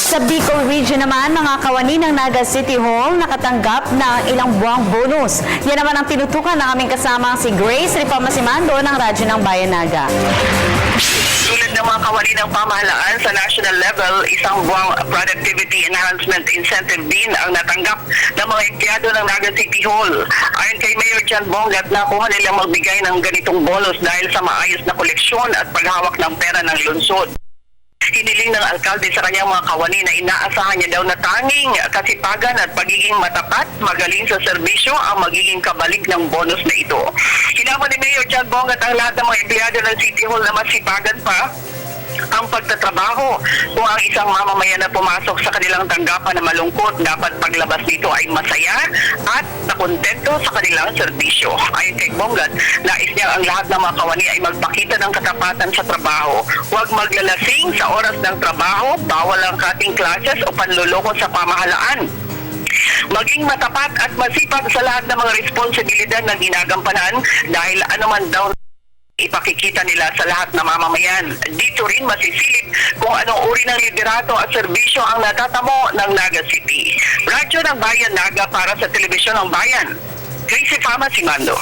Sa Bicol Region naman, mga kawani ng Naga City Hall nakatanggap ng ilang buwang bonus. Yan naman ang tinutukan ng aming kasamang si Grace Ripamassimando ng Radyo ng Bayan Naga. Tulad ng mga kawani ng pamahalaan sa national level, isang buwang Productivity Enhancement Incentive din ang natanggap ng mga empleyado ng Naga City Hall. Ayon kay Mayor John Bongat, nakuha nilang magbigay ng ganitong bonus dahil sa maayos na koleksyon at paghawak ng pera ng lungsod. Hiniling ng alkalde sa kanyang mga kawani na inaasahan niya daw na tanging kasipagan at pagiging matapat, magaling sa serbisyo ang magiging kabalik ng bonus na ito. Hinamon ni Mayor John Bongat ang lahat ng mga empleyado ng City Hall na masipagan pa ang pagtatrabaho. Kung ang isang mamamayan na pumasok sa kanilang tanggapan na malungkot, dapat paglabas nito ay masaya at nakontento sa kanilang serbisyo. Ayon kay Bongat, nais niya ang lahat ng mga kawani ay magpakita ng katapatan sa trabaho. Huwag maglalasing sa oras ng trabaho, bawal ang cutting classes o panluloko sa pamahalaan. Maging matapat at masipag sa lahat ng mga responsibilidad na ginagampanan dahil anuman daw ipakikita nila sa lahat ng mamamayan. Dito rin masisilip kung anong uri ng liderato at serbisyo ang natatamo ng Naga City. Radyo ng Bayan Naga para sa Telebisyon ng Bayan. Grace Ripamassimando.